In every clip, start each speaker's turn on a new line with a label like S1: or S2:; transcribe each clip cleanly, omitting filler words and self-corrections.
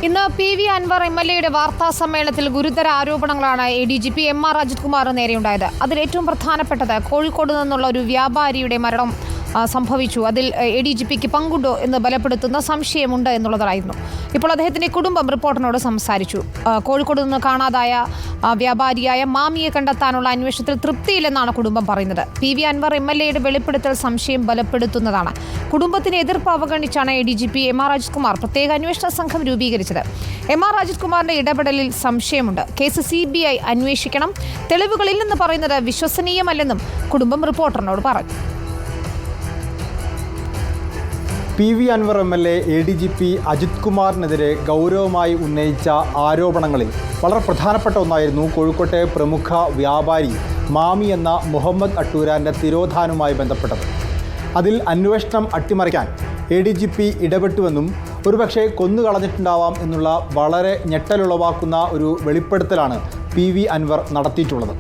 S1: ഇന്ന് PV Anwar MLA വാർത്താ സമ്മേളനത്തിൽ ഗുരുതര ആരോപണങ്ങളാണ് ADGP MR അജിത് കുമാറിന് നേരെയുണ്ടായത്. അതിൽ ഏറ്റവും പ്രധാനപ്പെട്ടത് കോഴിക്കോട് നിന്നുള്ള ഒരു വ്യാപാരിയുടെ മരണം സംഭവിച്ചു. അതിൽ ADGPക്ക് പങ്കുണ്ടോ എന്ന് ബലപ്പെടുത്തുന്ന സംശയമുണ്ട് എന്നുള്ളതായിരുന്നു. ഇപ്പോൾ അദ്ദേഹത്തിന്റെ കുടുംബം റിപ്പോർട്ടറിനോട് സംസാരിച്ചു. കോഴിക്കോട് നിന്ന് കാണാതായ വ്യാപാരിയായ മാമിയെ കണ്ടെത്താനുള്ള അന്വേഷണത്തിൽ തൃപ്തിയില്ലെന്നാണ് കുടുംബം പറയുന്നത്. PV അൻവർ MLA വെളിപ്പെടുത്തൽ സംശയം ബലപ്പെടുത്തുന്നതാണ്. കുടുംബത്തിന് എതിർപ്പ് അവഗണിച്ചാണ് ADGP MR അജിത് കുമാർ പ്രത്യേക അന്വേഷണ സംഘം രൂപീകരിച്ചത്. MR അജിത് കുമാറിന്റെ ഇടപെടലിൽ സംശയമുണ്ട്. കേസ് CBI അന്വേഷിക്കണം. തെളിവുകളില്ലെന്ന് പറയുന്നത് വിശ്വസനീയമല്ലെന്നും കുടുംബം റിപ്പോർട്ടറിനോട് പറഞ്ഞു.
S2: PV Anwar MLA ADGP Ajith കുമാറിനെതിരെ ഗൗരവമായി ഉന്നയിച്ച ആരോപണങ്ങളിൽ വളരെ പ്രധാനപ്പെട്ട ഒന്നായിരുന്നു കോഴിക്കോട്ടെ പ്രമുഖ വ്യാപാരി മാമി എന്ന മുഹമ്മദ് അട്ടൂരാൻ്റെ തിരോധാനവുമായി ബന്ധപ്പെട്ടത്. അതിൽ അന്വേഷണം അട്ടിമറിക്കാൻ ADGP ഇടപെട്ടുവെന്നും ഒരുപക്ഷെ കൊന്നുകളഞ്ഞിട്ടുണ്ടാവാം എന്നുള്ള വളരെ ഞെട്ടലുളവാക്കുന്ന ഒരു വെളിപ്പെടുത്തലാണ് PV അൻവർ നടത്തിയിട്ടുള്ളത്.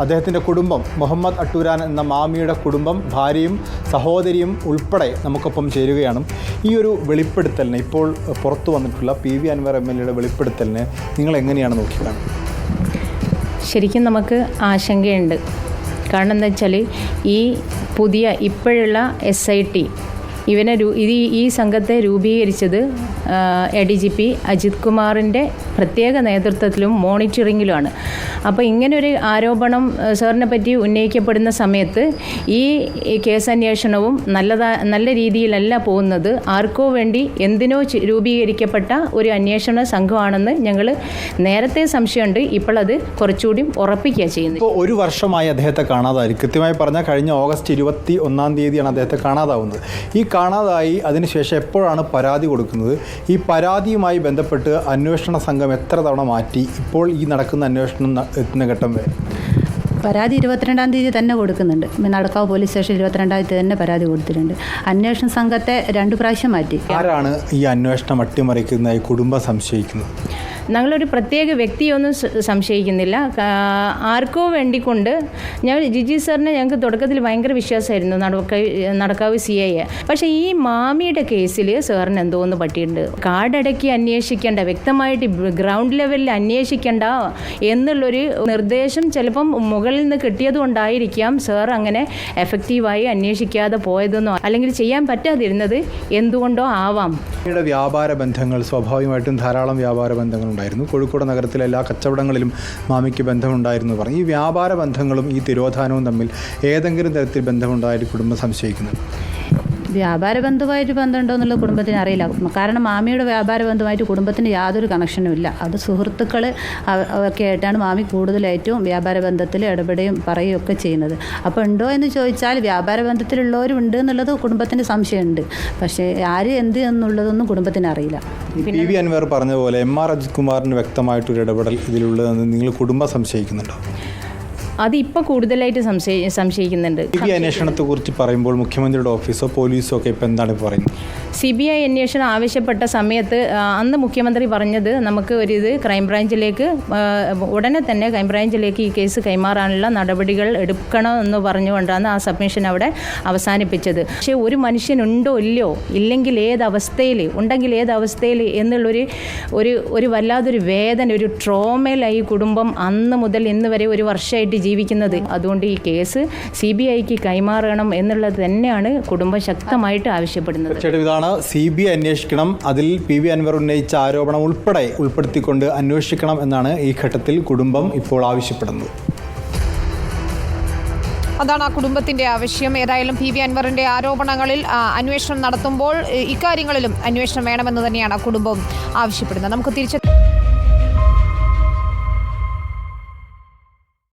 S2: അദ്ദേഹത്തിൻ്റെ കുടുംബം, മുഹമ്മദ് അട്ടൂരാൻ എന്ന മാമിയുടെ കുടുംബം, ഭാര്യയും സഹോദരിയും ഉൾപ്പെടെ നമുക്കൊപ്പം ചേരുകയാണ്. ഈ ഒരു വെളിപ്പെടുത്തലിനെ, ഇപ്പോൾ പുറത്തു വന്നിട്ടുള്ള PV അൻവർ MLA വെളിപ്പെടുത്തലിനെ നിങ്ങൾ എങ്ങനെയാണ് നോക്കിക്കാണുന്നത്?
S3: ശരിക്കും നമുക്ക് ആശങ്കയുണ്ട്. കാരണം എന്താ വെച്ചാൽ ഇപ്പോഴുള്ള SIT ഈ സംഘത്തെ രൂപീകരിച്ചത് ADGP അജിത് കുമാറിൻ്റെ പ്രത്യേക നേതൃത്വത്തിലും മോണിറ്ററിങ്ങിലുമാണ്. അപ്പോൾ ഇങ്ങനൊരു ആരോപണം സാറിനെ പറ്റി ഉന്നയിക്കപ്പെടുന്ന സമയത്ത് ഈ കേസന്വേഷണവും നല്ല രീതിയിലല്ല പോകുന്നത്. ആർക്കോ വേണ്ടി എന്തിനോ രൂപീകരിക്കപ്പെട്ട ഒരു അന്വേഷണ സംഘമാണെന്ന് ഞങ്ങൾ നേരത്തെ സംശയമുണ്ട്. ഇപ്പോൾ അത് കുറച്ചുകൂടി ഉറപ്പിക്കുക ചെയ്യുന്നത്.
S2: ഇപ്പോൾ ഒരു വർഷമായി അദ്ദേഹത്തെ കാണാതായി. കൃത്യമായി പറഞ്ഞാൽ കഴിഞ്ഞ ഓഗസ്റ്റ് 21 അദ്ദേഹത്തെ കാണാതാവുന്നത്. ഈ കാണാതായി അതിനുശേഷം എപ്പോഴാണ് പരാതി കൊടുക്കുന്നത്? ഈ പരാതിയുമായി ബന്ധപ്പെട്ട് അന്വേഷണ സംഘം എത്ര തവണ മാറ്റി? ഇപ്പോൾ ഈ നടക്കുന്ന അന്വേഷണം എത്തുന്ന ഘട്ടം വരെ
S4: പരാതി 22-ാം തീയതി തന്നെ കൊടുക്കുന്നുണ്ട്. നടക്കാവ് പോലീസ് സ്റ്റേഷൻ 22-ാം തീയതി തന്നെ പരാതി കൊടുത്തിട്ടുണ്ട്. അന്വേഷണ സംഘത്തെ 2 പ്രാവശ്യം മാറ്റി. ആരാണ്
S2: ഈ അന്വേഷണം അട്ടിമറിക്കുന്നതായി കുടുംബം സംശയിക്കുന്നത്?
S3: ഞങ്ങളൊരു പ്രത്യേക വ്യക്തിയൊന്നും സംശയിക്കുന്നില്ല. ആർക്കോ വേണ്ടിക്കൊണ്ട് ജിജി സാറിനെ ഞങ്ങൾക്ക് തുടക്കത്തിൽ ഭയങ്കര വിശ്വാസമായിരുന്നു, നടക്കാവ് CI. പക്ഷേ ഈ മാമിയുടെ കേസിൽ സാറിന് എന്തോന്ന് പറ്റിയിട്ടുണ്ട്. കാർഡടക്കി അന്വേഷിക്കേണ്ട, വ്യക്തമായിട്ട് ഗ്രൗണ്ട് ലെവലിൽ അന്വേഷിക്കേണ്ട എന്നുള്ളൊരു നിർദ്ദേശം ചിലപ്പം മുകളിൽ നിന്ന് കിട്ടിയതുകൊണ്ടായിരിക്കാം സാർ അങ്ങനെ എഫക്റ്റീവായി അന്വേഷിക്കാതെ പോയതെന്നോ അല്ലെങ്കിൽ ചെയ്യാൻ പറ്റാതിരുന്നത് എന്തുകൊണ്ടോ ആവാം.
S2: വ്യാപാര ബന്ധങ്ങൾ, സ്വാഭാവികമായിട്ടും ധാരാളം വ്യാപാര ബന്ധങ്ങൾ ഉണ്ടായിരുന്നു. കോഴിക്കോട് നഗരത്തിലെ എല്ലാ കച്ചവടങ്ങളിലും മാമിക്ക് ബന്ധമുണ്ടായിരുന്നു പറഞ്ഞു. ഈ വ്യാപാര ബന്ധങ്ങളും ഈ തിരോധാനവും തമ്മിൽ ഏതെങ്കിലും തരത്തിൽ ബന്ധമുണ്ടായിട്ട് കുടുംബം സംശയിക്കുന്നുണ്ട്?
S4: വ്യാപാര ബന്ധുവായിട്ട് ബന്ധമുണ്ടോ എന്നുള്ളത് കുടുംബത്തിന് അറിയില്ല. കാരണം മാമിയുടെ വ്യാപാര ബന്ധുമായിട്ട് കുടുംബത്തിന് യാതൊരു കണക്ഷനും ഇല്ല. അത് സുഹൃത്തുക്കൾ ഒക്കെ ആയിട്ടാണ് മാമി കൂടുതലായിട്ടും വ്യാപാര ബന്ധത്തിൽ ഇടപെടുകയും പറയുകയൊക്കെ ചെയ്യുന്നത്. അപ്പോൾ ഉണ്ടോ എന്ന് ചോദിച്ചാൽ വ്യാപാര ബന്ധത്തിലുള്ളവരും ഉണ്ട് എന്നുള്ളത് കുടുംബത്തിന് സംശയമുണ്ട്. പക്ഷേ ആര് എന്ത് എന്നുള്ളതൊന്നും കുടുംബത്തിന് അറിയില്ല.
S2: PV അൻവർ പറഞ്ഞ പോലെ MR അജിത് കുമാറിന് വ്യക്തമായിട്ടൊരു ഇടപെടൽ ഇതിലുള്ളതെന്ന് നിങ്ങൾ കുടുംബം സംശയിക്കുന്നുണ്ടോ?
S3: അതിപ്പോൾ കൂടുതലായിട്ട് സംശയിക്കുന്നുണ്ട്.
S2: CBI അന്വേഷണത്തെക്കുറിച്ച് പറയുമ്പോൾ മുഖ്യമന്ത്രിയുടെ ഓഫീസോ പോലീസോ ഒക്കെ ഇപ്പോൾ എന്താണ് പറയുന്നത്?
S3: CBI അന്വേഷണം ആവശ്യപ്പെട്ട സമയത്ത് അന്ന് മുഖ്യമന്ത്രി പറഞ്ഞത് നമുക്ക് ക്രൈംബ്രാഞ്ചിലേക്ക് ഉടനെ തന്നെ ക്രൈംബ്രാഞ്ചിലേക്ക് ഈ കേസ് കൈമാറാനുള്ള നടപടികൾ എടുക്കണമെന്ന് പറഞ്ഞുകൊണ്ടാണ് ആ സബ്മിഷൻ അവിടെ അവസാനിപ്പിച്ചത്. പക്ഷേ ഒരു മനുഷ്യനുണ്ടോ ഇല്ലയോ, ഇല്ലെങ്കിൽ ഏതവസ്ഥയിൽ, ഉണ്ടെങ്കിൽ ഏതവസ്ഥയിൽ എന്നുള്ളൊരു വല്ലാതൊരു വേദന, ഒരു ട്രോമയിലായി കുടുംബം അന്ന് മുതൽ ഇന്ന് വരെ ഒരു വർഷമായിട്ട് ജീവിക്കുന്നത്. അതുകൊണ്ട് ഈ കേസ് CBIക്ക് കൈമാറണം എന്നുള്ളത് തന്നെയാണ് കുടുംബം ശക്തമായിട്ട് ആവശ്യപ്പെടുന്നത്.
S2: ഇതാണ് CBI അന്വേഷിക്കണം, അതിൽ PV അൻവർ ഉന്നയിച്ച ആരോപണം ഉൾപ്പെടെ ഉൾപ്പെടുത്തിക്കൊണ്ട് അന്വേഷിക്കണം എന്നാണ് ഈ ഘട്ടത്തിൽ കുടുംബം ഇപ്പോൾ ആവശ്യപ്പെടുന്നത്.
S1: അതാണ് ആ കുടുംബത്തിന്റെ ആവശ്യം. ഏതായാലും PV അൻവറിന്റെ ആരോപണങ്ങളിൽ അന്വേഷണം നടത്തുമ്പോൾ ഇക്കാര്യങ്ങളിലും അന്വേഷണം വേണമെന്ന് തന്നെയാണ് കുടുംബം ആവശ്യപ്പെടുന്നത്. നമുക്ക് തിരിച്ച്